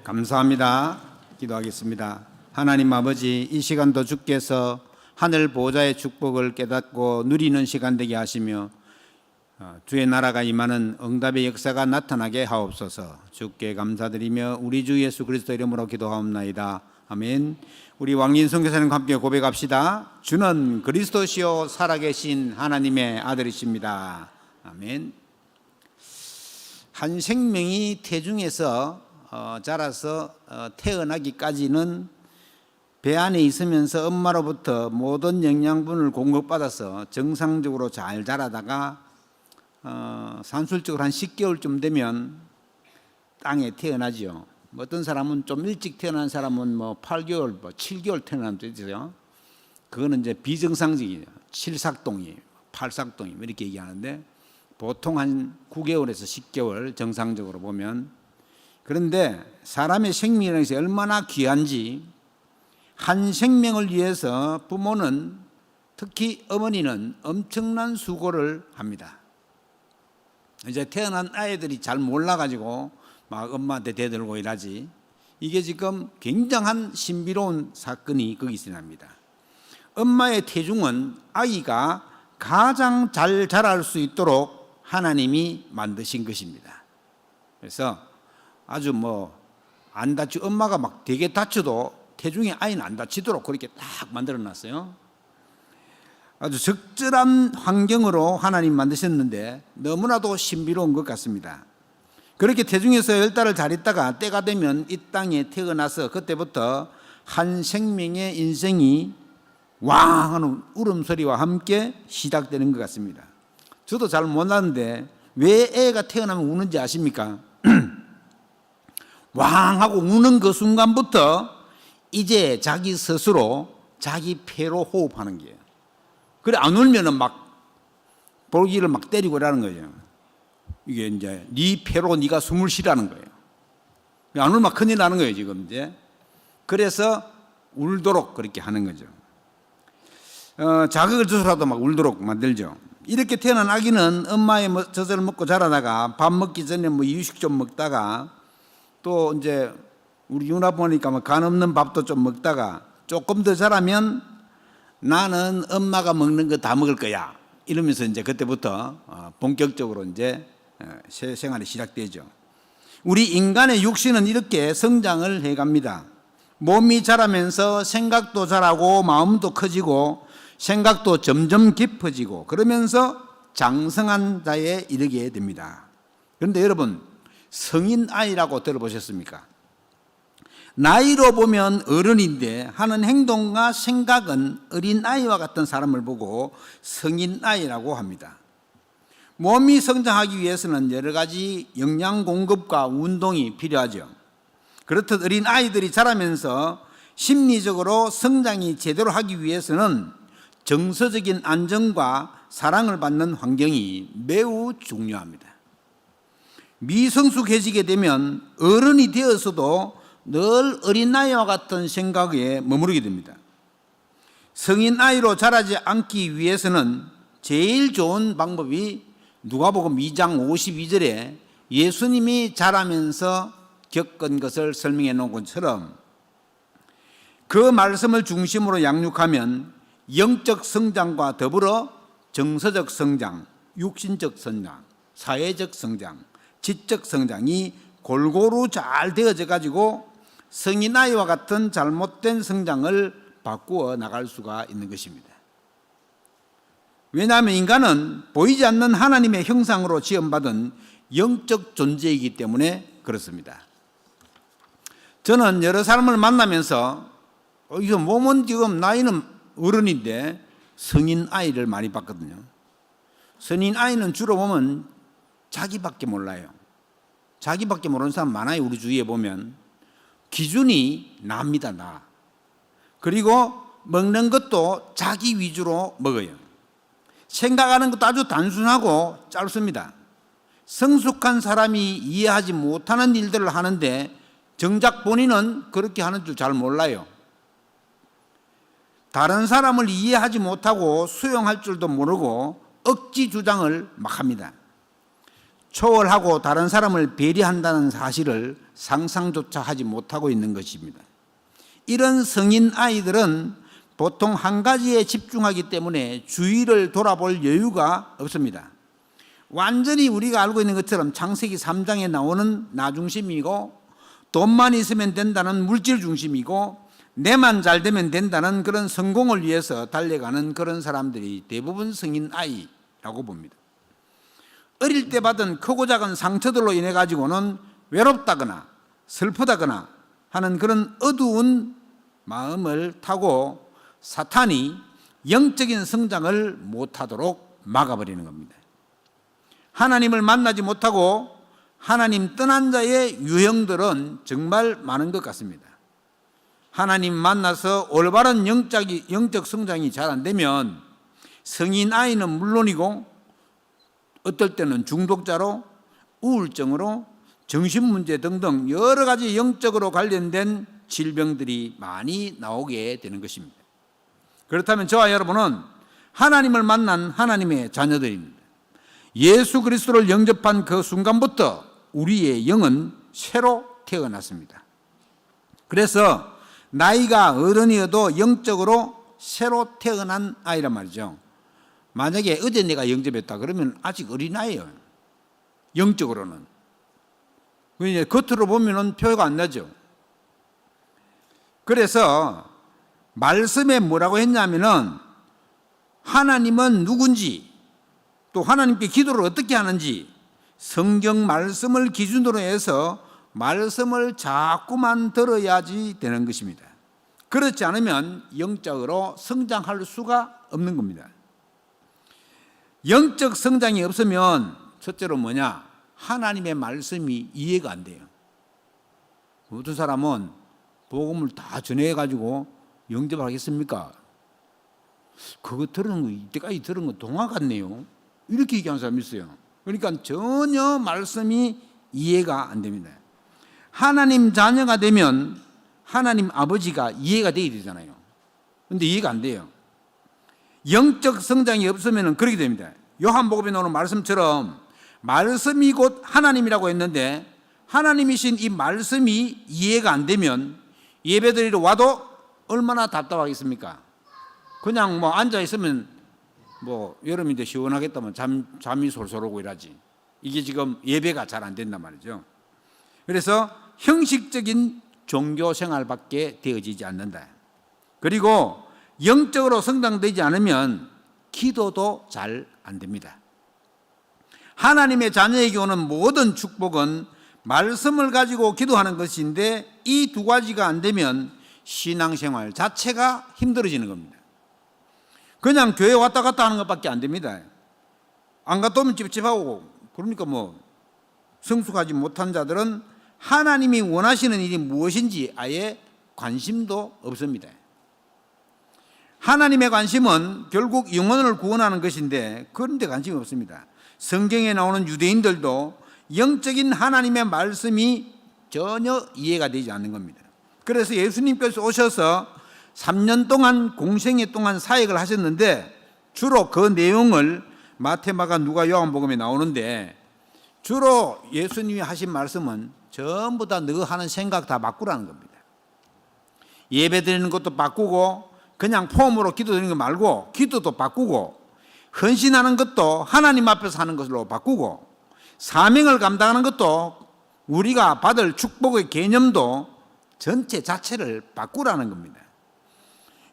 감사합니다. 기도하겠습니다. 하나님 아버지, 이 시간도 주께서 하늘 보좌의 축복을 깨닫고 누리는 시간 되게 하시며 주의 나라가 임하는 응답의 역사가 나타나게 하옵소서. 주께 감사드리며 우리 주 예수 그리스도 이름으로 기도하옵나이다. 아멘. 우리 왕린 선교사님과 함께 고백합시다. 주는 그리스도시요 살아계신 하나님의 아들이십니다. 아멘. 한 생명이 태중에서 자라서 태어나기까지는 배 안에 있으면서 엄마로부터 모든 영양분을 공급받아서 정상적으로 잘 자라다가 산술적으로 한 10개월쯤 되면 땅에 태어나죠. 어떤 사람은 좀 일찍 태어난 사람은 8개월, 7개월 태어난 도 있어요. 그거는 이제 비정상적이에요. 7삭동이, 8삭동이 이렇게 얘기하는데 보통 한 9개월에서 10개월 정상적으로 보면. 그런데 사람의 생명이라는 것이 얼마나 귀한지 한 생명을 위해서 부모는, 특히 어머니는 엄청난 수고를 합니다. 이제 태어난 아이들이 잘 몰라가지고 막 엄마한테 대들고 이러지. 이게 지금 굉장한 신비로운 사건이 거기서 납니다. 엄마의 태중은 아이가 가장 잘 자랄 수 있도록 하나님이 만드신 것입니다. 그래서 아주 안 다치고, 엄마가 막 되게 다쳐도 태중의 아이는 안 다치도록 그렇게 딱 만들어 놨어요. 아주 적절한 환경으로 하나님 만드셨는데 너무나도 신비로운 것 같습니다. 그렇게 태중에서 10달을 잘 있다가 때가 되면 이 땅에 태어나서 그때부터 한 생명의 인생이 왕 하는 울음소리와 함께 시작되는 것 같습니다. 저도 잘 몰랐는데 왜 애가 태어나면 우는지 아십니까? 왕 하고 우는 그 순간부터 이제 자기 스스로 자기 폐로 호흡하는 거예요. 그래 안 울면은 막 볼기를 막 때리고 이러는 거예요. 이게 이제 네 폐로 네가 숨을 쉬라는 거예요. 안 울면 큰일 나는 거예요 지금 이제. 그래서 울도록 그렇게 하는 거죠. 자극을 줘서라도 막 울도록 만들죠. 이렇게 태어난 아기는 엄마의 젖을 먹고 자라다가 밥 먹기 전에 이유식 좀 먹다가 또 이제 우리 윤아 보니까 간 없는 밥도 좀 먹다가 조금 더 자라면 나는 엄마가 먹는 거 다 먹을 거야 이러면서 이제 그때부터 본격적으로 이제 새 생활이 시작되죠. 우리 인간의 육신은 이렇게 성장을 해갑니다. 몸이 자라면서 생각도 자라고 마음도 커지고 생각도 점점 깊어지고 그러면서 장성한 자에 이르게 됩니다. 그런데 여러분, 성인 아이라고 들어보셨습니까? 나이로 보면 어른인데 하는 행동과 생각은 어린 아이와 같은 사람을 보고 성인 아이라고 합니다. 몸이 성장하기 위해서는 여러 가지 영양 공급과 운동이 필요하죠. 그렇듯 어린 아이들이 자라면서 심리적으로 성장이 제대로 하기 위해서는 정서적인 안정과 사랑을 받는 환경이 매우 중요합니다. 미성숙해지게 되면 어른이 되어서도 늘 어린아이와 같은 생각에 머무르게 됩니다. 성인아이로 자라지 않기 위해서는 제일 좋은 방법이 누가복음 2장 52절에 예수님이 자라면서 겪은 것을 설명해 놓은 것처럼 그 말씀을 중심으로 양육하면 영적 성장과 더불어 정서적 성장, 육신적 성장, 사회적 성장, 지적 성장이 골고루 잘 되어져 가지고 성인아이와 같은 잘못된 성장을 바꾸어 나갈 수가 있는 것입니다. 왜냐하면 인간은 보이지 않는 하나님의 형상으로 지음받은 영적 존재이기 때문에 그렇습니다. 저는 여러 사람을 만나면서 이거 몸은 지금 나이는 어른인데 성인아이를 많이 봤거든요. 성인아이는 주로 보면 자기밖에 몰라요. 자기밖에 모르는 사람 많아요. 우리 주위에 보면 기준이 납니다. 나. 그리고 먹는 것도 자기 위주로 먹어요. 생각하는 것도 아주 단순하고 짧습니다. 성숙한 사람이 이해하지 못하는 일들을 하는데 정작 본인은 그렇게 하는 줄 잘 몰라요. 다른 사람을 이해하지 못하고 수용할 줄도 모르고 억지 주장을 막 합니다. 초월하고 다른 사람을 배려한다는 사실을 상상조차 하지 못하고 있는 것입니다. 이런 성인 아이들은 보통 한 가지에 집중하기 때문에 주위를 돌아볼 여유가 없습니다. 완전히 우리가 알고 있는 것처럼 창세기 3장에 나오는 나 중심이고, 돈만 있으면 된다는 물질 중심이고, 내만 잘 되면 된다는 그런 성공을 위해서 달려가는 그런 사람들이 대부분 성인 아이라고 봅니다. 어릴 때 받은 크고 작은 상처들로 인해 가지고는 외롭다거나 슬프다거나 하는 그런 어두운 마음을 타고 사탄이 영적인 성장을 못하도록 막아버리는 겁니다. 하나님을 만나지 못하고 하나님 떠난 자의 유형들은 정말 많은 것 같습니다. 하나님 만나서 올바른 영적 성장이 잘 안 되면 성인 아이는 물론이고 어떨 때는 중독자로, 우울증으로, 정신문제 등등 여러 가지 영적으로 관련된 질병들이 많이 나오게 되는 것입니다. 그렇다면 저와 여러분은 하나님을 만난 하나님의 자녀들입니다. 예수 그리스도를 영접한 그 순간부터 우리의 영은 새로 태어났습니다. 그래서 나이가 어른이어도 영적으로 새로 태어난 아이란 말이죠. 만약에 어제 내가 영접했다 그러면 아직 어린아이예요. 영적으로는. 이제 겉으로 보면은 표가 안 나죠. 그래서 말씀에 뭐라고 했냐면은 하나님은 누군지, 또 하나님께 기도를 어떻게 하는지 성경 말씀을 기준으로 해서 말씀을 자꾸만 들어야지 되는 것입니다. 그렇지 않으면 영적으로 성장할 수가 없는 겁니다. 영적 성장이 없으면 첫째로 뭐냐? 하나님의 말씀이 이해가 안 돼요. 어떤 사람은 복음을 다 전해가지고 영접을 하겠습니까? 그거 들은 거, 이때까지 들은 거 동화 같네요. 이렇게 얘기하는 사람이 있어요. 그러니까 전혀 말씀이 이해가 안 됩니다. 하나님 자녀가 되면 하나님 아버지가 이해가 돼야 되잖아요. 그런데 이해가 안 돼요. 영적 성장이 없으면 그렇게 됩니다. 요한복음에 나오는 말씀처럼 말씀이 곧 하나님이라고 했는데 하나님이신 이 말씀이 이해가 안 되면 예배드리러 와도 얼마나 답답하겠습니까? 그냥 뭐 앉아있으면 뭐 여름인데 시원하겠다면 잠이 솔솔 오고 이러지. 이게 지금 예배가 잘 안 된단 말이죠. 그래서 형식적인 종교 생활밖에 되어지지 않는다. 그리고 영적으로 성장되지 않으면 기도도 잘 안 됩니다. 하나님의 자녀에게 오는 모든 축복은 말씀을 가지고 기도하는 것인데 이 두 가지가 안 되면 신앙생활 자체가 힘들어지는 겁니다. 그냥 교회 왔다 갔다 하는 것밖에 안 됩니다. 안 갔다 오면 찝찝하고, 그러니까 뭐 성숙하지 못한 자들은 하나님이 원하시는 일이 무엇인지 아예 관심도 없습니다. 하나님의 관심은 결국 영혼을 구원하는 것인데 그런 데 관심이 없습니다. 성경에 나오는 유대인들도 영적인 하나님의 말씀이 전혀 이해가 되지 않는 겁니다. 그래서 예수님께서 오셔서 3년 동안 공생애 동안 사역을 하셨는데 주로 그 내용을 마태, 마가, 누가, 요한복음에 나오는데 주로 예수님이 하신 말씀은 전부 다 너 하는 생각 다 바꾸라는 겁니다. 예배 드리는 것도 바꾸고 그냥 폼으로 기도 드리는 거 말고 기도도 바꾸고 헌신하는 것도 하나님 앞에서 하는 것으로 바꾸고 사명을 감당하는 것도 우리가 받을 축복의 개념도 전체 자체를 바꾸라는 겁니다.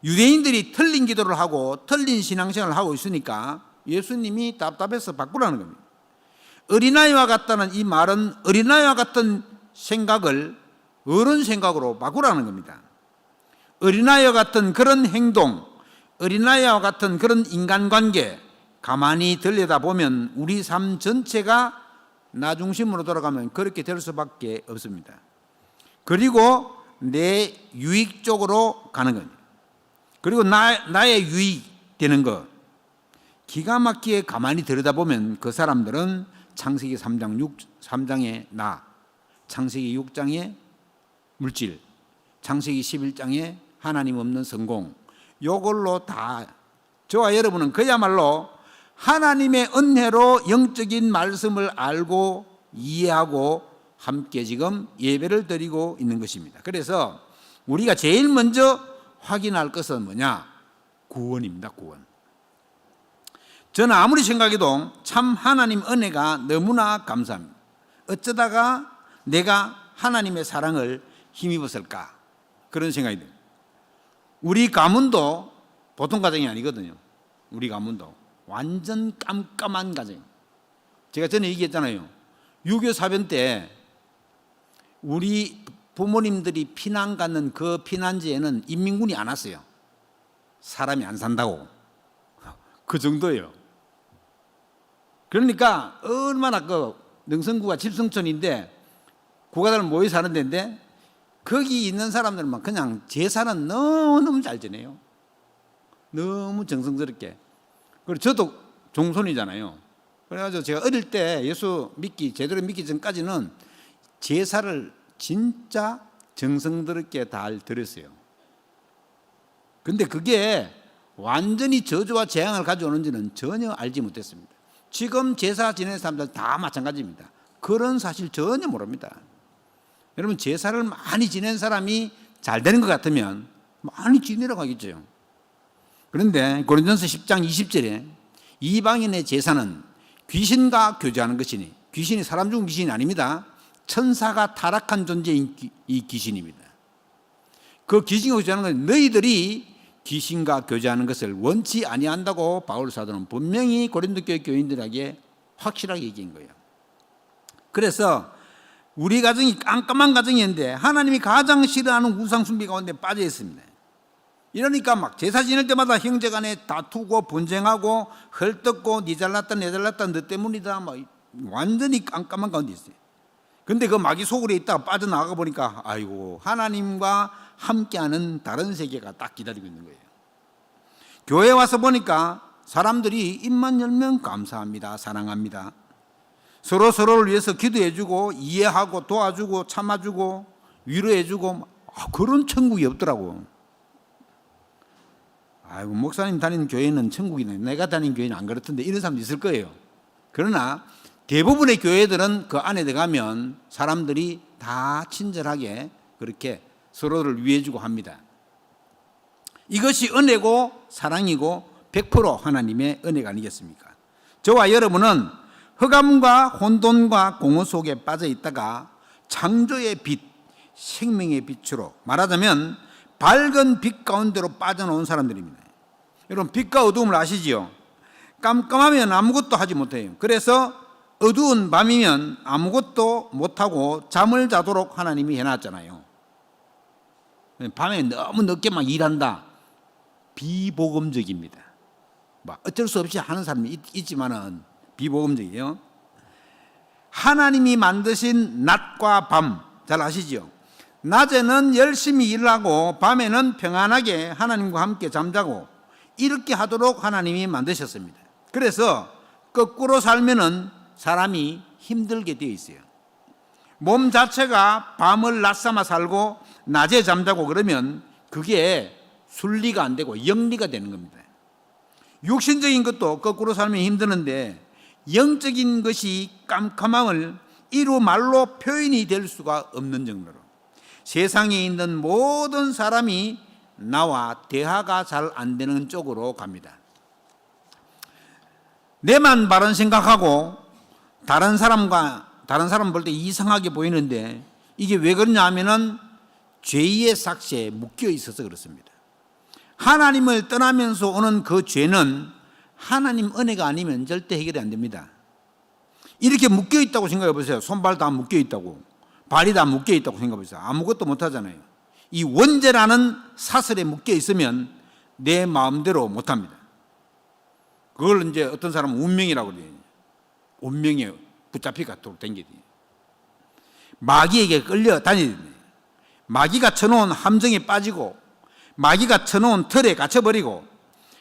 유대인들이 틀린 기도를 하고 틀린 신앙생활을 하고 있으니까 예수님이 답답해서 바꾸라는 겁니다. 어린아이와 같다는 이 말은 어린아이와 같은 생각을 어른 생각으로 바꾸라는 겁니다. 어린아이와 같은 그런 행동, 어린아이와 같은 그런 인간관계 가만히 들여다보면 우리 삶 전체가 나 중심으로 돌아가면 그렇게 될 수밖에 없습니다. 그리고 내 유익 쪽으로 가는 겁니다. 그리고 나의 유익 되는 것, 기가 막히게 가만히 들여다보면 그 사람들은 창세기 3장의 나, 창세기 6장의 물질, 창세기 11장의 하나님 없는 성공, 요걸로 다 저와 여러분은 그야말로 하나님의 은혜로 영적인 말씀을 알고 이해하고 함께 지금 예배를 드리고 있는 것입니다. 그래서 우리가 제일 먼저 확인할 것은 뭐냐? 구원입니다. 구원. 저는 아무리 생각해도 참 하나님 은혜가 너무나 감사합니다. 어쩌다가 내가 하나님의 사랑을 힘입었을까? 그런 생각이 듭니다. 우리 가문도 보통 가정이 아니거든요. 우리 가문도 완전 깜깜한 가정. 제가 전에 얘기했잖아요. 6.25 사변 때 우리 부모님들이 피난 가는 그 피난지에는 인민군이 안 왔어요. 사람이 안 산다고. 그 정도예요. 그러니까 얼마나 그 능성구가 집성촌인데 구가들 모여 사는 데인데 거기 있는 사람들만 그냥 제사는 너무너무 잘 지내요. 너무 정성스럽게. 그리고 저도 종손이잖아요. 그래가지고 제가 어릴 때 예수 믿기 제대로 믿기 전까지는 제사를 진짜 정성스럽게 잘 드렸어요. 근데 그게 완전히 저주와 재앙을 가져오는지는 전혀 알지 못했습니다. 지금 제사 지내는 사람들 다 마찬가지입니다. 그런 사실 전혀 모릅니다. 여러분 제사를 많이 지낸 사람이 잘 되는 것 같으면 많이 지내라고 하겠죠. 그런데 고린도전서 10장 20절에 이방인의 제사는 귀신과 교제하는 것이니, 귀신이 사람 중 귀신이 아닙니다. 천사가 타락한 존재인 이 귀신입니다. 그 귀신과 교제하는 것은 너희들이 귀신과 교제하는 것을 원치 아니한다고 바울 사도는 분명히 고린도 교회 교인들에게 확실하게 얘기한 거예요. 그래서 우리 가정이 깜깜한 가정이었는데 하나님이 가장 싫어하는 우상숭배 가운데 빠져 있습니다. 이러니까 막 제사 지낼 때마다 형제간에 다투고 분쟁하고 헐뜯고 니 잘났다 내 잘났다 너 때문이다 막 완전히 깜깜한 가운데 있어요. 근데 그 마귀 소굴에 있다가 빠져나가 보니까 아이고 하나님과 함께하는 다른 세계가 딱 기다리고 있는 거예요. 교회 와서 보니까 사람들이 입만 열면 감사합니다, 사랑합니다, 서로를 위해서 기도해주고 이해하고 도와주고 참아주고 위로해주고 그런 천국이 없더라고. 아이고 목사님 다니는 교회는 천국이네, 내가 다니는 교회는 안 그렇던데 이런 사람도 있을 거예요. 그러나 대부분의 교회들은 그 안에 들어가면 사람들이 다 친절하게 그렇게 서로를 위해주고 합니다. 이것이 은혜고 사랑이고 100% 하나님의 은혜가 아니겠습니까? 저와 여러분은 흑암과 혼돈과 공허 속에 빠져 있다가 창조의 빛, 생명의 빛으로 말하자면 밝은 빛 가운데로 빠져나온 사람들입니다. 여러분 빛과 어두움을 아시지요? 깜깜하면 아무것도 하지 못해요. 그래서 어두운 밤이면 아무것도 못하고 잠을 자도록 하나님이 해놨잖아요. 밤에 너무 늦게 막 일한다. 비복음적입니다. 뭐 어쩔 수 없이 하는 사람이 있지만은 비복음적이에요. 하나님이 만드신 낮과 밤 잘 아시죠? 낮에는 열심히 일하고 밤에는 평안하게 하나님과 함께 잠자고 이렇게 하도록 하나님이 만드셨습니다. 그래서 거꾸로 살면은 사람이 힘들게 되어 있어요. 몸 자체가 밤을 낮삼아 살고 낮에 잠자고 그러면 그게 순리가 안 되고 영리가 되는 겁니다. 육신적인 것도 거꾸로 살면 힘드는데 영적인 것이 깜깜함을 이루 말로 표현이 될 수가 없는 정도로 세상에 있는 모든 사람이 나와 대화가 잘 안 되는 쪽으로 갑니다. 내만 바른 생각하고 다른 사람 볼 때 이상하게 보이는데 이게 왜 그러냐 하면은 죄의 삭시에 묶여 있어서 그렇습니다. 하나님을 떠나면서 오는 그 죄는 하나님 은혜가 아니면 절대 해결이 안 됩니다. 이렇게 묶여 있다고 생각해 보세요. 손발 다 묶여 있다고, 발이 다 묶여 있다고 생각해 보세요. 아무것도 못 하잖아요. 이 원죄라는 사슬에 묶여 있으면 내 마음대로 못 합니다. 그걸 이제 어떤 사람은 운명이라고 그래요. 운명에 붙잡히 갖도록 댕겨야 돼요. 마귀에게 끌려 다녀야 돼요. 마귀가 쳐놓은 함정에 빠지고 마귀가 쳐놓은 틀에 갇혀버리고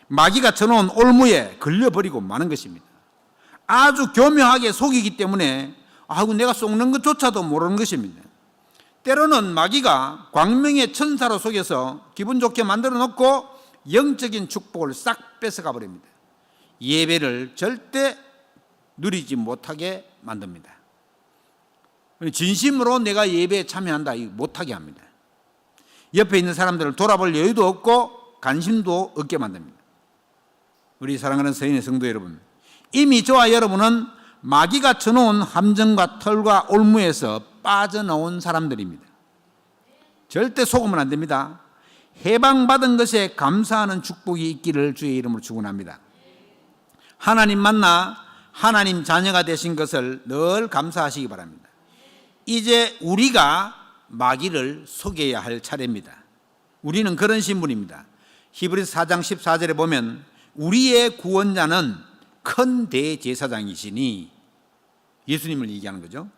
마귀가 쳐놓은 올무에 걸려버리고 마는 것입니다. 아주 교묘하게 속이기 때문에 내가 속는 것조차도 모르는 것입니다. 때로는 마귀가 광명의 천사로 속여서 기분 좋게 만들어 놓고 영적인 축복을 싹 뺏어가 버립니다. 예배를 절대 누리지 못하게 만듭니다. 진심으로 내가 예배에 참여한다 이거 못하게 합니다. 옆에 있는 사람들을 돌아볼 여유도 없고 관심도 없게 만듭니다. 우리 사랑하는 서인의 성도 여러분, 이미 저와 여러분은 마귀가 쳐놓은 함정과 털과 올무에서 빠져나온 사람들입니다. 절대 속으면 안 됩니다. 해방받은 것에 감사하는 축복이 있기를 주의 이름으로 축원합니다. 하나님 만나 하나님 자녀가 되신 것을 늘 감사하시기 바랍니다. 이제 우리가 마귀를 속여야 할 차례입니다. 우리는 그런 신분입니다. 히브리서 4장 14절에 보면 우리의 구원자는 큰 대제사장이시니, 예수님을 얘기하는 거죠.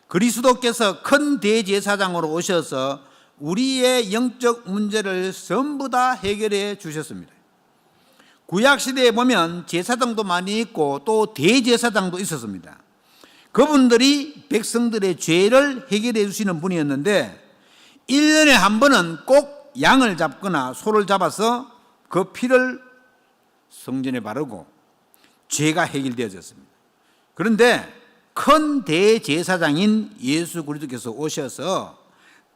그리스도께서 큰 대제사장으로 오셔서 우리의 영적 문제를 전부 다 해결해 주셨습니다. 구약시대에 보면 제사장도 많이 있고 또 대제사장도 있었습니다. 그분들이 백성들의 죄를 해결해 주시는 분이었는데 1년에 한 번은 꼭 양을 잡거나 소를 잡아서 그 피를 성전에 바르고 죄가 해결되어졌습니다. 그런데 큰 대제사장인 예수 그리스도께서 오셔서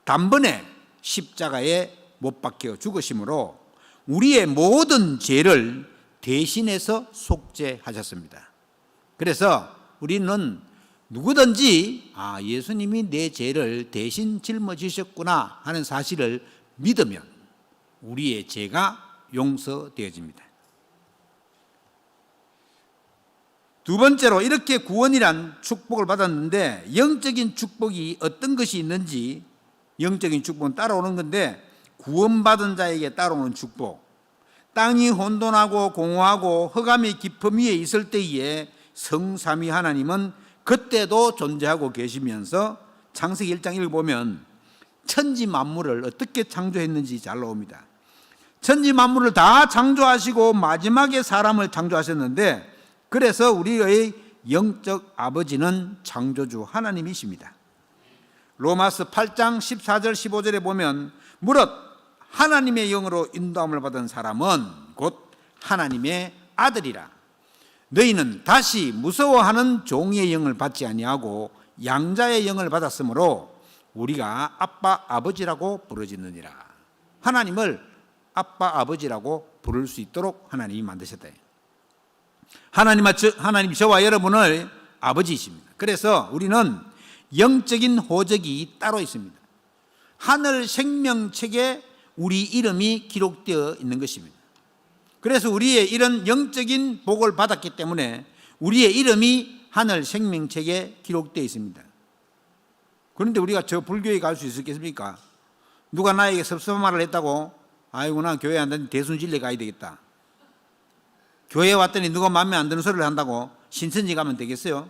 단번에 십자가에 못 박혀 죽으심으로 우리의 모든 죄를 대신해서 속죄하셨습니다. 그래서 우리는 누구든지 예수님이 내 죄를 대신 짊어지셨구나 하는 사실을 믿으면 우리의 죄가 용서되어집니다. 두 번째로, 이렇게 구원이란 축복을 받았는데 영적인 축복이 어떤 것이 있는지, 영적인 축복은 따라오는 건데 구원받은 자에게 따라오는 축복, 땅이 혼돈하고 공허하고 흑암의 깊음 위에 있을 때에 성삼위 하나님은 그때도 존재하고 계시면서 창세기 1장 1을 보면 천지 만물을 어떻게 창조했는지 잘 나옵니다. 천지 만물을 다 창조하시고 마지막에 사람을 창조하셨는데, 그래서 우리의 영적 아버지는 창조주 하나님이십니다. 로마서 8장 14절 15절에 보면 무릇 하나님의 영으로 인도함을 받은 사람은 곧 하나님의 아들이라. 너희는 다시 무서워하는 종의 영을 받지 아니하고 양자의 영을 받았으므로 우리가 아빠 아버지라고 부르짖느니라. 하나님을 아빠 아버지라고 부를 수 있도록 하나님이 만드셨다. 하나님이 저와 여러분을 아버지이십니다. 그래서 우리는 영적인 호적이 따로 있습니다. 하늘 생명책에 우리 이름이 기록되어 있는 것입니다. 그래서 우리의 이런 영적인 복을 받았기 때문에 우리의 이름이 하늘 생명책에 기록되어 있습니다. 그런데 우리가 저 불교에 갈 수 있겠습니까? 누가 나에게 섭섭한 말을 했다고 아이고 나 교회 안 다니는 대순진리에 가야 되겠다, 교회에 왔더니 누가 마음에 안 드는 소리를 한다고 신천지 가면 되겠어요?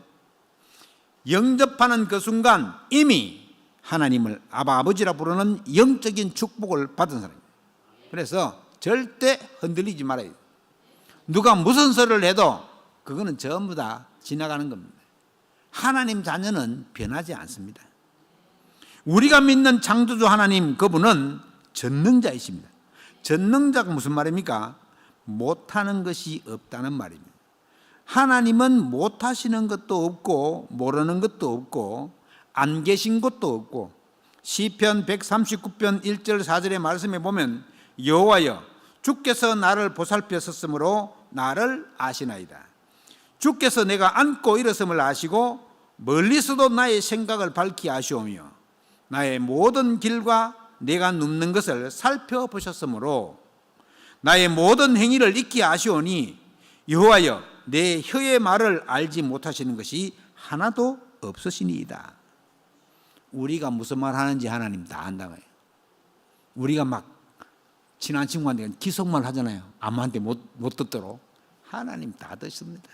영접하는 그 순간 이미 하나님을 아버지라 부르는 영적인 축복을 받은 사람입니다. 그래서 절대 흔들리지 말아요. 누가 무슨 소리를 해도 그거는 전부 다 지나가는 겁니다. 하나님 자녀는 변하지 않습니다. 우리가 믿는 창조주 하나님, 그분은 전능자이십니다. 전능자가 무슨 말입니까? 못하는 것이 없다는 말입니다. 하나님은 못하시는 것도 없고 모르는 것도 없고 안 계신 것도 없고, 시편 139편 1절 4절의 말씀에 보면 여호와여 주께서 나를 보살펴셨으므로 나를 아시나이다. 주께서 내가 앉고 일어섬을 아시고 멀리서도 나의 생각을 밝히 아시오며 나의 모든 길과 내가 눕는 것을 살펴보셨으므로 나의 모든 행위를 익히 아시오니 여호와여 내 혀의 말을 알지 못하시는 것이 하나도 없으시니이다. 우리가 무슨 말 하는지 하나님 다 안다고요. 우리가 막 친한 친구한테 기속말 하잖아요. 아무한테 못 듣도록. 하나님 다 듣습니다.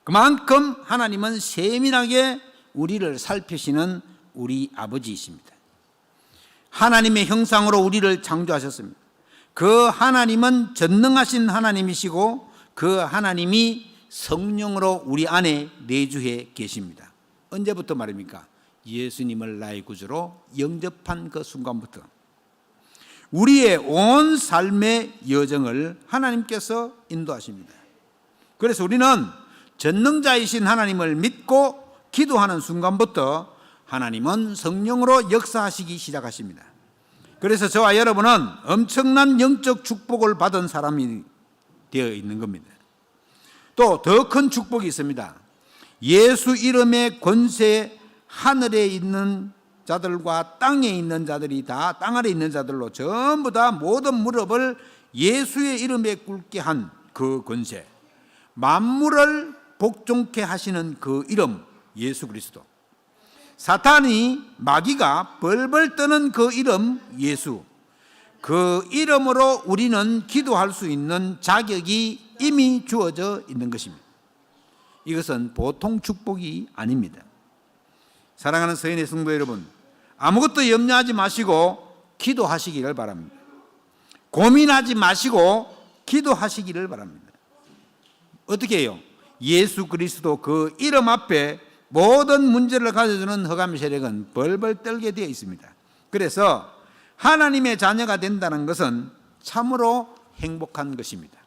그만큼 하나님은 세밀하게 우리를 살피시는 우리 아버지이십니다. 하나님의 형상으로 우리를 창조하셨습니다. 그 하나님은 전능하신 하나님이시고 그 하나님이 성령으로 우리 안에 내주해 계십니다. 언제부터 말입니까? 예수님을 나의 구주로 영접한 그 순간부터. 우리의 온 삶의 여정을 하나님께서 인도하십니다. 그래서 우리는 전능자이신 하나님을 믿고 기도하는 순간부터 하나님은 성령으로 역사하시기 시작하십니다. 그래서 저와 여러분은 엄청난 영적 축복을 받은 사람이 되어 있는 겁니다. 또 더 큰 축복이 있습니다. 예수 이름의 권세, 하늘에 있는 자들과 땅에 있는 자들이 다, 땅 아래 있는 자들로 전부 다 모든 무릎을 예수의 이름에 꿇게 한 그 권세, 만물을 복종케 하시는 그 이름, 예수 그리스도. 사탄이, 마귀가 벌벌 떠는 그 이름, 예수. 그 이름으로 우리는 기도할 수 있는 자격이 이미 주어져 있는 것입니다. 이것은 보통 축복이 아닙니다. 사랑하는 서인의 성도 여러분, 아무것도 염려하지 마시고 기도하시기를 바랍니다. 고민하지 마시고 기도하시기를 바랍니다. 어떻게 해요? 예수 그리스도 그 이름 앞에 모든 문제를 가져주는 흑암 세력은 벌벌 떨게 되어 있습니다. 그래서 하나님의 자녀가 된다는 것은 참으로 행복한 것입니다.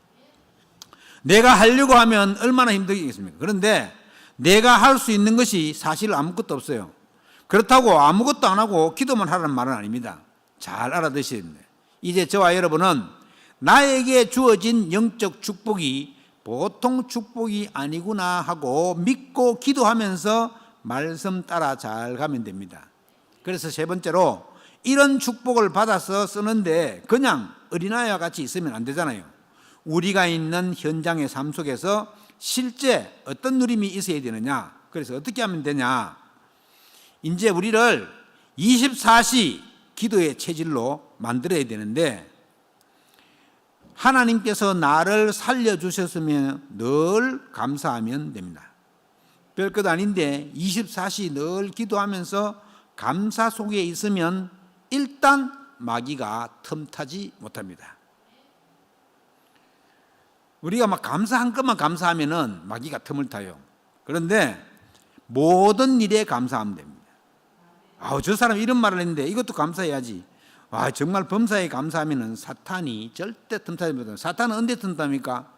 내가 하려고 하면 얼마나 힘들겠습니까? 그런데 내가 할 수 있는 것이 사실 아무것도 없어요. 그렇다고 아무것도 안 하고 기도만 하라는 말은 아닙니다. 잘 알아두셔야 됩니다. 이제 저와 여러분은 나에게 주어진 영적 축복이 보통 축복이 아니구나 하고 믿고 기도하면서 말씀 따라 잘 가면 됩니다. 그래서 세 번째로, 이런 축복을 받아서 쓰는데 그냥 어린아이와 같이 있으면 안 되잖아요. 우리가 있는 현장의 삶 속에서 실제 어떤 누림이 있어야 되느냐, 그래서 어떻게 하면 되냐, 이제 우리를 24시 기도의 체질로 만들어야 되는데, 하나님께서 나를 살려주셨으면 늘 감사하면 됩니다. 별것 아닌데 24시 늘 기도하면서 감사 속에 있으면 일단 마귀가 틈타지 못합니다. 우리가 막 감사한 것만 감사하면은 마귀가 틈을 타요. 그런데 모든 일에 감사하면 됩니다. 저 사람 이런 말을 했는데 이것도 감사해야지. 정말 범사에 감사하면은 사탄이 절대 틈타지 못합니다. 사탄은 언제 틈탑니까?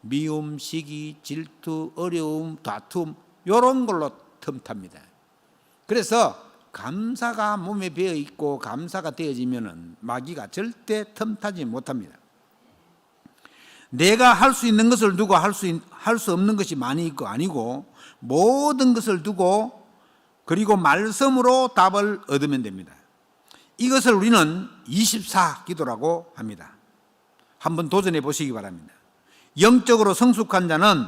미움, 시기, 질투, 어려움, 다툼, 이런 걸로 틈탑니다. 그래서 감사가 몸에 배어 있고 감사가 되어지면은 마귀가 절대 틈타지 못합니다. 내가 할 수 있는 것을 두고 할 수 없는 것이 많이 있고 아니고, 모든 것을 두고 그리고 말씀으로 답을 얻으면 됩니다. 이것을 우리는 24 기도라고 합니다. 한번 도전해 보시기 바랍니다. 영적으로 성숙한 자는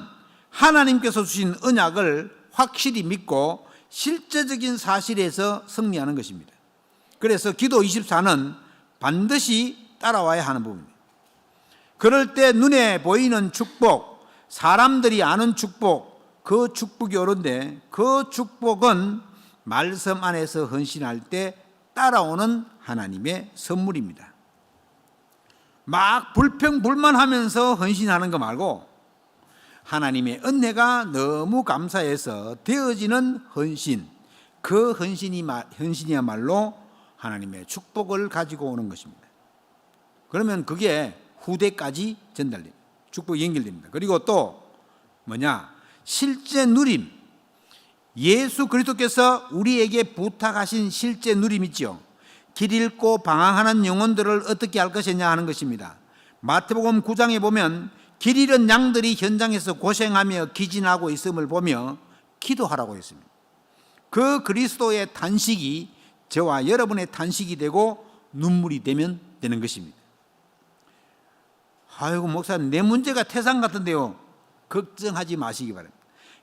하나님께서 주신 언약을 확실히 믿고 실제적인 사실에서 승리하는 것입니다. 그래서 기도 24는 반드시 따라와야 하는 부분입니다. 그럴 때 눈에 보이는 축복, 사람들이 아는 축복, 그 축복이 오는데, 그 축복은 말씀 안에서 헌신할 때 따라오는 하나님의 선물입니다. 막 불평불만하면서 헌신하는 거 말고 하나님의 은혜가 너무 감사해서 되어지는 헌신, 그 헌신이야말로 하나님의 축복을 가지고 오는 것입니다. 그러면 그게 후대까지 전달됩니다. 축복이 연결됩니다. 그리고 또 실제 누림, 예수 그리스도께서 우리에게 부탁하신 실제 누림 있죠. 길 잃고 방황하는 영혼들을 어떻게 할 것이냐 하는 것입니다. 마태복음 9장에 보면 길 잃은 양들이 현장에서 고생하며 기진하고 있음을 보며 기도하라고 했습니다. 그 그리스도의 탄식이 저와 여러분의 탄식이 되고 눈물이 되면 되는 것입니다. 아이고 목사님, 내 문제가 태산 같은데요. 걱정하지 마시기 바랍니다.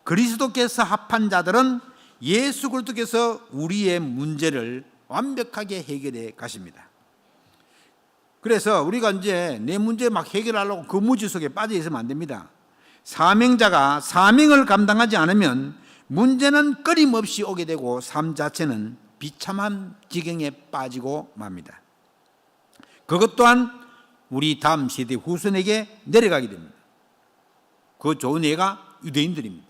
그리스도께서 합한 자들은 예수 그리스도께서 우리의 문제를 완벽하게 해결해 가십니다. 그래서 우리가 이제 내 문제 막 해결하려고 그 무지 속에 빠져 있으면 안 됩니다. 사명자가 사명을 감당하지 않으면 문제는 끊임없이 오게 되고 삶 자체는 비참한 지경에 빠지고 맙니다. 그것 또한 우리 다음 세대 후손에게 내려가게 됩니다. 그 좋은 예가 유대인들입니다.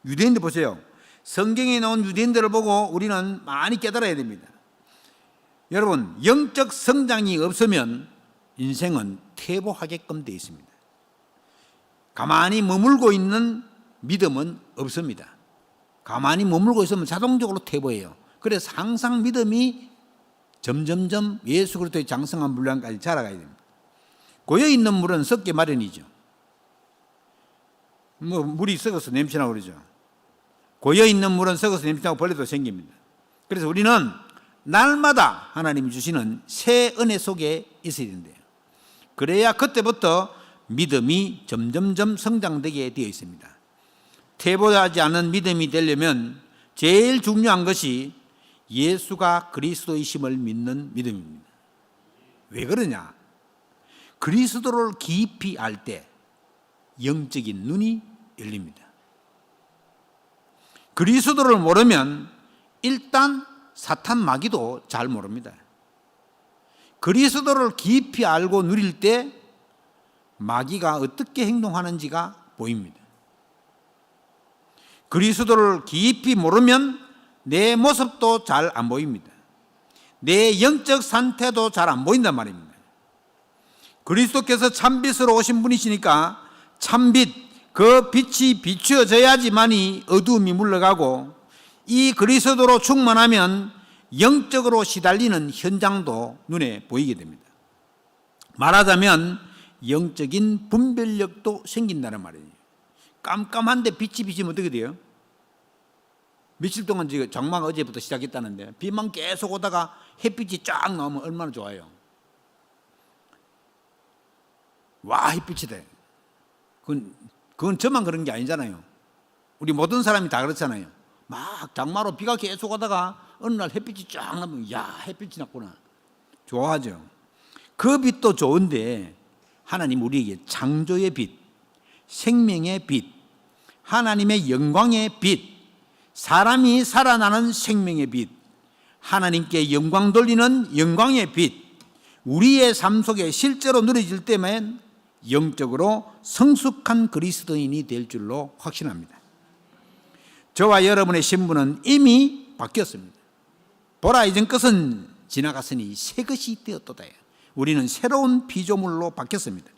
유대인들 보세요. 성경에 나온 유대인들을 보고 우리는 많이 깨달아야 됩니다. 여러분, 영적 성장이 없으면 인생은 퇴보하게끔 되어 있습니다. 가만히 머물고 있는 믿음은 없습니다. 가만히 머물고 있으면 자동적으로 퇴보해요. 그래서 항상 믿음이 점점점 예수 그리스도의 장성한 분량까지 자라가야 됩니다. 고여있는 물은 썩기 마련이죠. 물이 썩어서 냄새나고 그러죠. 고여있는 물은 썩어서 냄새나고 벌레도 생깁니다. 그래서 우리는 날마다 하나님이 주시는 새 은혜 속에 있어야 된대요. 그래야 그때부터 믿음이 점점점 성장되게 되어 있습니다. 퇴보하지 않은 믿음이 되려면 제일 중요한 것이 예수가 그리스도이심을 믿는 믿음입니다. 왜 그러냐? 그리스도를 깊이 알 때 영적인 눈이 열립니다. 그리스도를 모르면 일단 사탄 마귀도 잘 모릅니다. 그리스도를 깊이 알고 누릴 때 마귀가 어떻게 행동하는지가 보입니다. 그리스도를 깊이 모르면 내 모습도 잘 안 보입니다. 내 영적 상태도 잘 안 보인단 말입니다. 그리스도께서 참빛으로 오신 분이시니까 참빛, 그 빛이 비추어져야지만이 어두움이 물러가고, 이 그리스도로 충만하면 영적으로 시달리는 현장도 눈에 보이게 됩니다. 말하자면 영적인 분별력도 생긴다는 말이에요. 깜깜한데 빛이 비치면 어떻게 돼요? 며칠 동안 지금 장마가 어제부터 시작했다는데 비만 계속 오다가 햇빛이 쫙 나오면 얼마나 좋아요. 와, 햇빛이 돼. 그건 저만 그런 게 아니잖아요. 우리 모든 사람이 다 그렇잖아요. 막 장마로 비가 계속 오다가 어느 날 햇빛이 쫙 나면, 야, 햇빛이 났구나. 좋아하죠. 그 빛도 좋은데 하나님 우리에게 창조의 빛, 생명의 빛, 하나님의 영광의 빛, 사람이 살아나는 생명의 빛, 하나님께 영광 돌리는 영광의 빛, 우리의 삶 속에 실제로 누려질 때면 영적으로 성숙한 그리스도인이 될 줄로 확신합니다. 저와 여러분의 신분은 이미 바뀌었습니다. 보라, 이전 것은 지나갔으니 새 것이 되었도다. 우리는 새로운 피조물로 바뀌었습니다.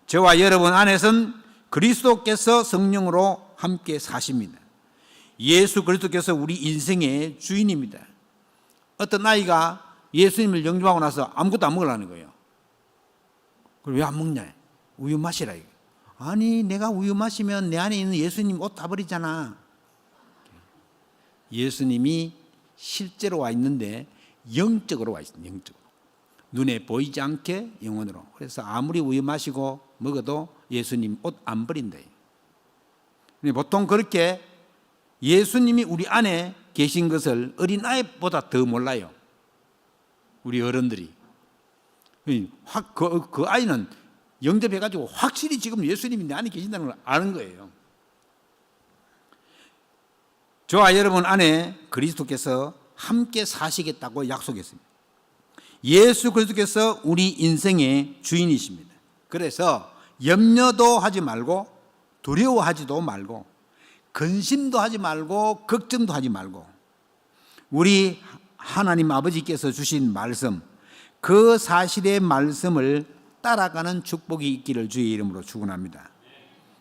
저와 여러분 안에서는 그리스도께서 성령으로 함께 사십니다. 예수 그리스도께서 우리 인생의 주인입니다. 어떤 아이가 예수님을 영접하고 나서 아무것도 안 먹으려는 거예요. 그럼 왜 안 먹냐? 우유 마시라. 아니, 내가 우유 마시면 내 안에 있는 예수님 옷 다 버리잖아. 예수님이 실제로 와 있는데 영적으로 와 있습니다. 영적으로. 눈에 보이지 않게 영혼으로. 그래서 아무리 우유 마시고 먹어도 예수님 옷 안 버린다. 보통 그렇게 예수님이 우리 안에 계신 것을 어린아이보다 더 몰라요. 우리 어른들이. 그 아이는 영접해가지고 확실히 지금 예수님이 내 안에 계신다는 걸 아는 거예요. 저와 여러분 안에 그리스도께서 함께 사시겠다고 약속했습니다. 예수 그리스도께서 우리 인생의 주인이십니다. 그래서 염려도 하지 말고 두려워하지도 말고 근심도 하지 말고 걱정도 하지 말고 우리 하나님 아버지께서 주신 말씀, 그 사실의 말씀을 따라가는 축복이 있기를 주의 이름으로 축원합니다.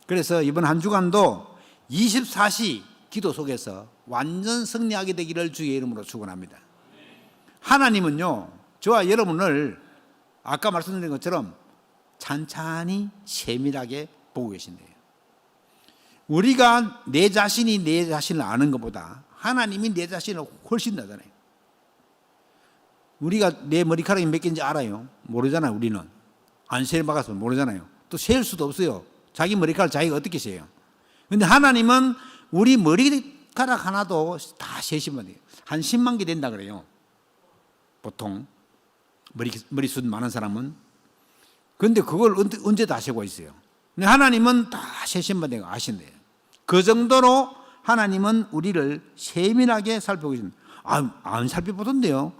그래서 이번 한 주간도 24시 기도 속에서 완전 승리하게 되기를 주의 이름으로 축원합니다. 하나님은요, 저와 여러분을 아까 말씀드린 것처럼 찬찬히 세밀하게 보고 계신대요. 우리가 내 자신이 내 자신을 아는 것보다 하나님이 내 자신을 훨씬 나잖아요. 우리가 내 머리카락이 몇 개인지 알아요? 모르잖아요. 우리는 안 세어봐서 모르잖아요. 또 세일 수도 없어요. 자기 머리카락 자기가 어떻게 세요? 그런데 하나님은 우리 머리카락 하나도 다 세시면 돼요. 한 10만 개 된다 그래요. 보통 머리숱 많은 사람은. 그런데 그걸 언제 다 세고 있어요? 근데 하나님은 다 세신만 되고 아신대요. 그 정도로 하나님은 우리를 세밀하게 살펴보고 계십니다. 안 살펴보던데요.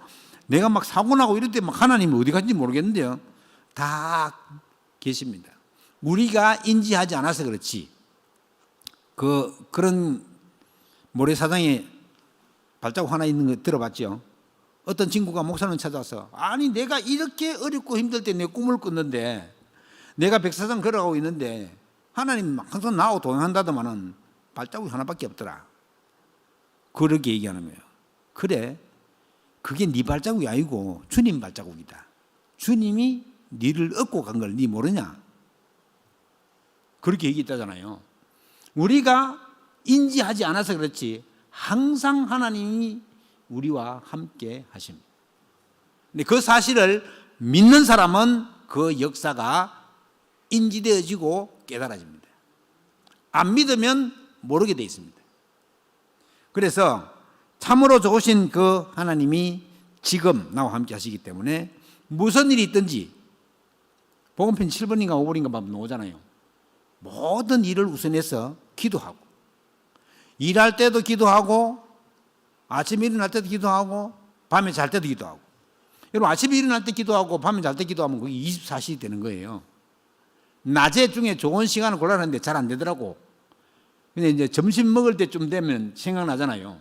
내가 막 사고 나고 이럴 때 막 하나님이 어디 갔는지 모르겠는데요. 다 계십니다. 우리가 인지하지 않아서 그렇지. 그런 모래사장에 발자국 하나 있는 거 들어봤죠? 어떤 친구가 목사님 찾아와서 아니 내가 이렇게 어렵고 힘들 때 내 꿈을 꿨는데 내가 백사장 걸어가고 있는데 하나님 항상 나하고 동행한다더만은 발자국이 하나밖에 없더라. 그렇게 얘기하는 거예요. 그래, 그게 네 발자국이 아니고 주님 발자국이다. 주님이 네를 얻고 간 걸 네 모르냐? 그렇게 얘기했다잖아요. 우리가 인지하지 않아서 그렇지 항상 하나님이 우리와 함께 하십니다. 근데 그 사실을 믿는 사람은 그 역사가 인지되어지고 깨달아집니다. 안 믿으면 모르게 되어 있습니다. 그래서 참으로 좋으신 그 하나님이 지금 나와 함께 하시기 때문에 무슨 일이 있든지 복음편 7번인가 5번인가 보면 나오잖아요. 모든 일을 우선해서 기도하고 일할 때도 기도하고 아침에 일어날 때도 기도하고 밤에 잘 때도 기도하고. 여러분 아침에 일어날 때 기도하고 밤에 잘 때 기도하면 그게 24시간이 되는 거예요. 낮에 중에 좋은 시간을 골라놨는데 잘 안 되더라고. 근데 이제 점심 먹을 때쯤 되면 생각나잖아요.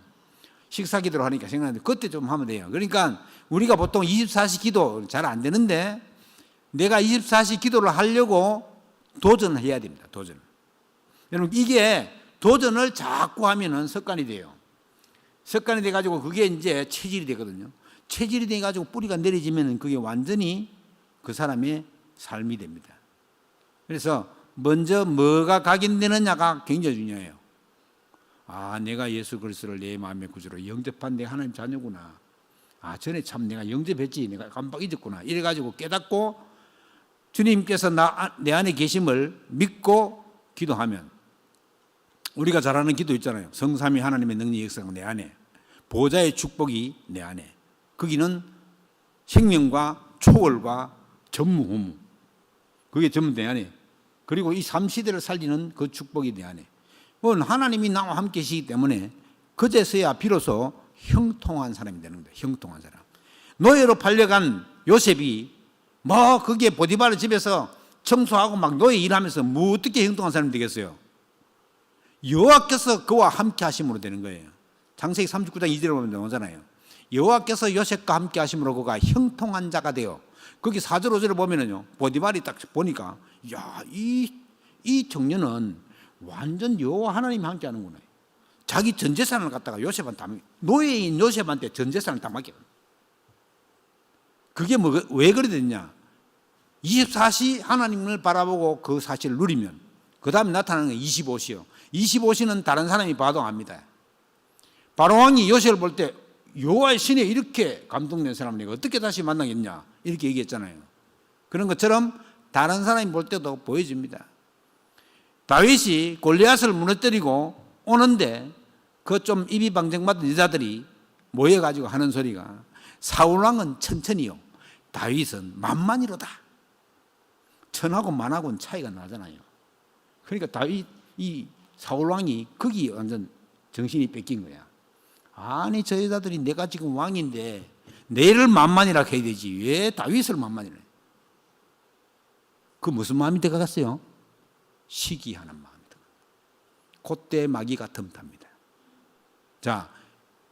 식사 기도를 하니까 생각나는데 그때 좀 하면 돼요. 그러니까 우리가 보통 24시 기도 잘 안 되는데 내가 24시 기도를 하려고 도전을 해야 됩니다. 도전. 여러분 이게 도전을 자꾸 하면은 습관이 돼요. 습관이 돼가지고 그게 이제 체질이 되거든요. 체질이 돼가지고 뿌리가 내려지면 그게 완전히 그 사람의 삶이 됩니다. 그래서 먼저 뭐가 각인되느냐가 굉장히 중요해요. 아, 내가 예수 그리스도를 내 마음의 구주로 영접한 내 하나님 자녀구나. 아, 전에 참 내가 영접했지. 내가 깜빡 잊었구나. 이래가지고 깨닫고 주님께서 내 안에 계심을 믿고 기도하면 우리가 잘 아는 기도 있잖아요. 성삼위 하나님의 능력이 역사하고 내 안에 보좌의 축복이 내 안에 거기는 생명과 초월과 전무후무 그게 전부 내 안에 그리고 이 삼시대를 살리는 그 축복이 내 안에 하나님이 나와 함께 계시기 때문에 그제서야 비로소 형통한 사람이 되는 거예요. 형통한 사람. 노예로 팔려간 요셉이 뭐 그게 보디바르 집에서 청소하고 막 노예 일하면서 뭐 어떻게 형통한 사람이 되겠어요? 여호와께서 그와 함께 하심으로 되는 거예요. 창세기 39장 2절에 보면 나오잖아요. 여호와께서 요셉과 함께 하심으로 그가 형통한 자가 되어 거기 4절 5절을 보면은요. 보디발이 딱 보니까 야, 이 청년은 완전 여호와 하나님이 함께 하는구나. 자기 전 재산을 갖다가 요셉한테 노예인 요셉한테 전 재산을 다 맡겨. 그게 왜 그래 됐냐? 24시 하나님을 바라보고 그 사실을 누리면 그 다음에 나타나는 게 25시요. 25시는 다른 사람이 봐도 압니다. 바로왕이 요셉을 볼 때 여호와의 신에 이렇게 감동된 사람을 내가 어떻게 다시 만나겠냐 이렇게 얘기했잖아요. 그런 것처럼 다른 사람이 볼 때도 보여집니다. 다윗이 골리앗을 무너뜨리고 오는데 그 좀 입이 방정맞은 여자들이 모여가지고 하는 소리가 사울왕은 천천히요 다윗은 만만이로다. 천하고 만하고는 차이가 나잖아요. 그러니까 다윗 이 사울왕이 거기 완전 정신이 뺏긴 거야. 아니 저 여자들이 내가 지금 왕인데 내를 만만이라 해야 되지 왜 다윗을 만만이라 해? 그 무슨 마음이 들어갔어요? 시기하는 마음이 들어갔어요. 콧대 마귀가 틈탑니다. 자,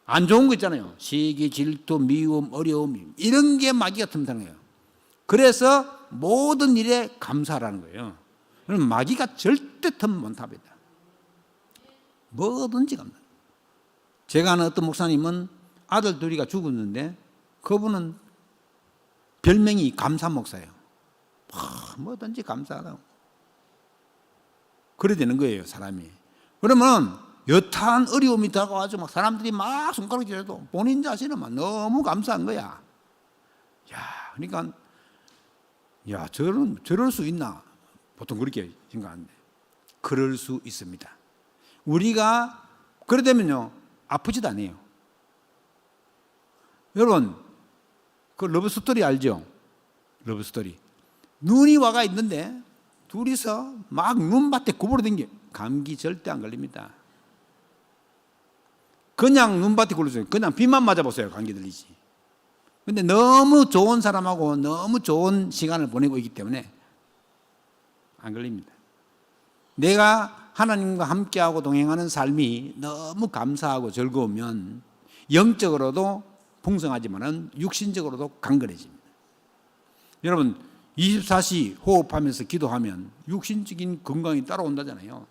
안 좋은 거 있잖아요. 시기, 질투, 미움, 어려움 이런 게 마귀가 틈타는 거예요. 그래서 모든 일에 감사하라는 거예요. 그럼 마귀가 절대 틈 못 탑니다. 뭐든지 감사. 제가 아는 어떤 목사님은 아들 둘이가 죽었는데 그분은 별명이 감사 목사예요. 뭐든지 감사하다고. 그래 되는 거예요, 사람이. 그러면 여타한 어려움이 다가와서 막 사람들이 막 손가락질해도 본인 자신은 막 너무 감사한 거야. 야, 그러니까 야, 저럴 수 있나? 보통 그렇게 생각하는데 그럴 수 있습니다. 우리가 그래 되면요 아프지도 않아요. 여러분 그 러브스토리 알죠? 러브스토리 눈이 와가 있는데 둘이서 막 눈밭에 구부러댕겨 감기 절대 안 걸립니다. 그냥 눈밭에 굴러서 그냥 비만 맞아보세요. 감기 들리지. 근데 너무 좋은 사람하고 너무 좋은 시간을 보내고 있기 때문에 안 걸립니다. 내가 하나님과 함께하고 동행하는 삶이 너무 감사하고 즐거우면 영적으로도 풍성하지만은 육신적으로도 강건해집니다. 여러분 24시 호흡하면서 기도하면 육신적인 건강이 따라온다잖아요.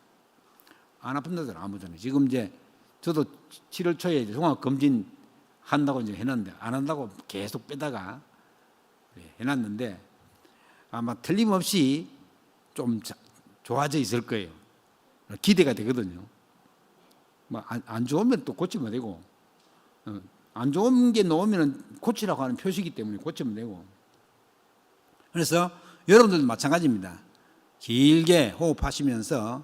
안 아픈다잖아요. 아무잖아요. 지금 이제 저도 7월 초에 이제 종합 검진 한다고 이제 해놨는데 안 한다고 계속 빼다가 해놨는데 아마 틀림없이 좀 좋아져 있을 거예요. 기대가 되거든요. 뭐 안 좋으면 또 고치면 되고, 안 좋은 게 나오면 고치라고 하는 표시이기 때문에 고치면 되고. 그래서 여러분들도 마찬가지입니다. 길게 호흡하시면서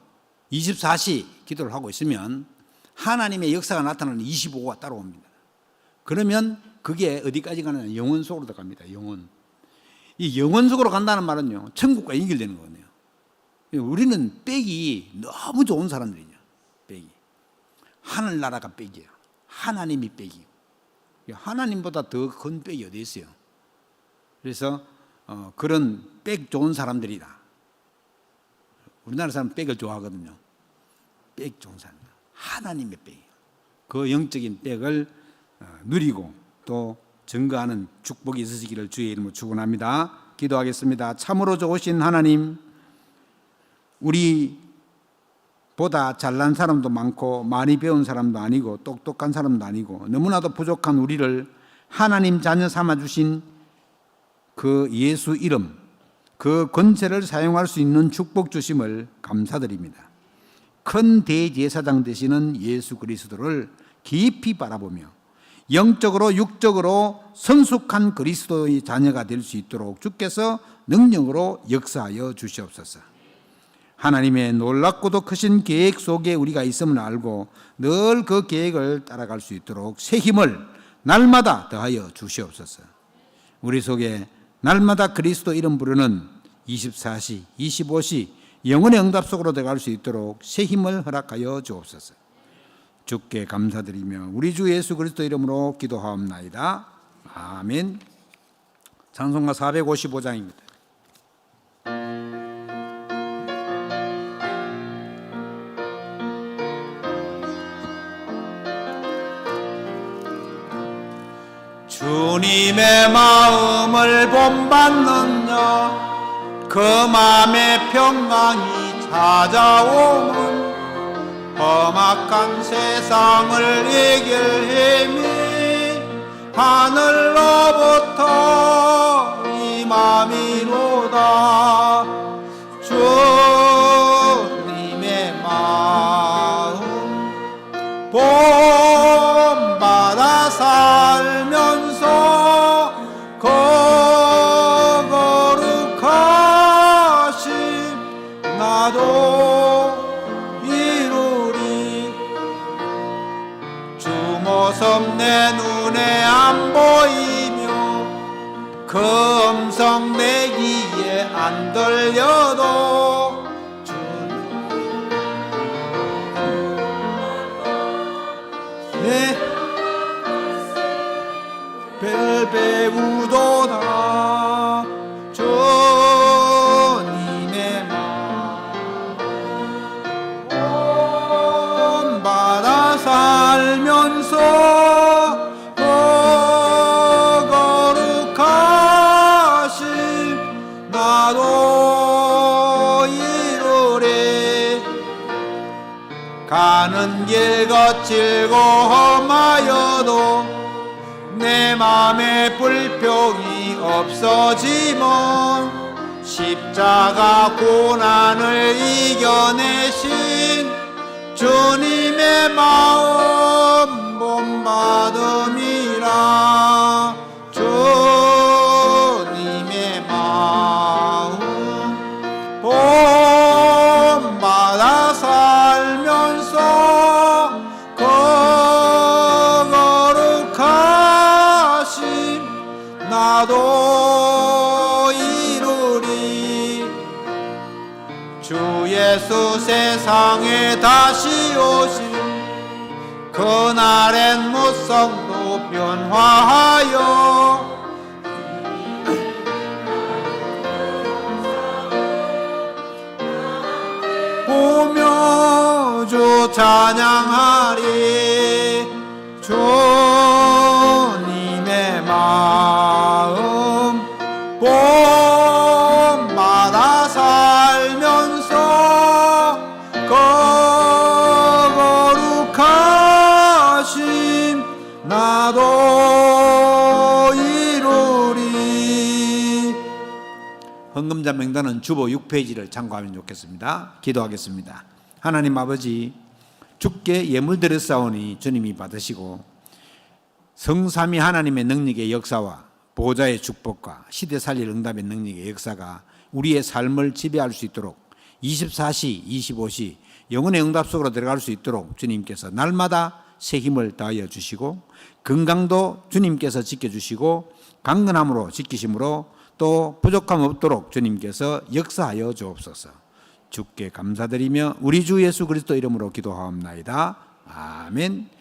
24시 기도를 하고 있으면 하나님의 역사가 나타나는 25가 따라옵니다. 그러면 그게 어디까지 가느냐? 영혼 속으로 들어갑니다. 영혼. 이 영혼 속으로 간다는 말은요, 천국과 연결되는 거거든요. 우리는 빽이 너무 좋은 사람들이죠. 빽이. 하늘나라가 빽이에요. 하나님이 빽이에요. 하나님보다 더 큰 빽이 어디 있어요? 그래서 그런 빽 좋은 사람들이다. 우리나라 사람은 빽을 좋아하거든요. 빽 좋은 사람. 하나님의 빽이에요. 그 영적인 빽을 누리고 또 증거하는 축복이 있으시기를 주의 이름으로 축원합니다. 기도하겠습니다. 참으로 좋으신 하나님, 우리보다 잘난 사람도 많고 많이 배운 사람도 아니고 똑똑한 사람도 아니고 너무나도 부족한 우리를 하나님 자녀 삼아주신 그 예수 이름, 그 권세를 사용할 수 있는 축복 주심을 감사드립니다. 큰 대제사장 되시는 예수 그리스도를 깊이 바라보며 영적으로 육적으로 성숙한 그리스도의 자녀가 될 수 있도록 주께서 능력으로 역사하여 주시옵소서. 하나님의 놀랍고도 크신 계획 속에 우리가 있음을 알고 늘 그 계획을 따라갈 수 있도록 새 힘을 날마다 더하여 주시옵소서. 우리 속에 날마다 그리스도 이름 부르는 24시, 25시 영혼의 응답 속으로 들어갈 수 있도록 새 힘을 허락하여 주옵소서. 주께 감사드리며 우리 주 예수 그리스도 이름으로 기도하옵나이다. 아멘. 찬송가 455장입니다. 주님의 마음을 본받느냐 그 마음의 평강이 찾아오면 험악한 세상을 이길힘이 하늘로부터 임함이로다. 주님의 마음 본받아 살면서 거룩하심 나도 모습 내 눈에 안 보이며 그 음성 내 귀에 안 들려도 내 별 배우도다. 주님의 마음 받아 살면서 거룩하심 나도 이루리. 가는 길 거칠고 험하여도 내 맘에 불평이 없어지면 십자가 고난을 이겨내신 주님의 마음 본받음이라. 주님의 마음 본받아 살면서 거룩하심 나도 이루리. 주 예수 세상에 다시 오신 그날엔 무성도 변화하여 보며 주 찬양하리. 주님의 헌금자 명단은 주보 6페이지를 참고하면 좋겠습니다. 기도하겠습니다. 하나님 아버지, 주께 예물 드렸사오니 주님이 받으시고 성삼위 하나님의 능력의 역사와 보호자의 축복과 시대 살릴 응답의 능력의 역사가 우리의 삶을 지배할 수 있도록 24시, 25시 영혼의 응답 속으로 들어갈 수 있도록 주님께서 날마다 새 힘을 더하여 주시고 건강도 주님께서 지켜주시고 강건함으로 지키심으로 또 부족함 없도록 주님께서 역사하여 주옵소서. 주께 감사드리며 우리 주 예수 그리스도 이름으로 기도하옵나이다. 아멘.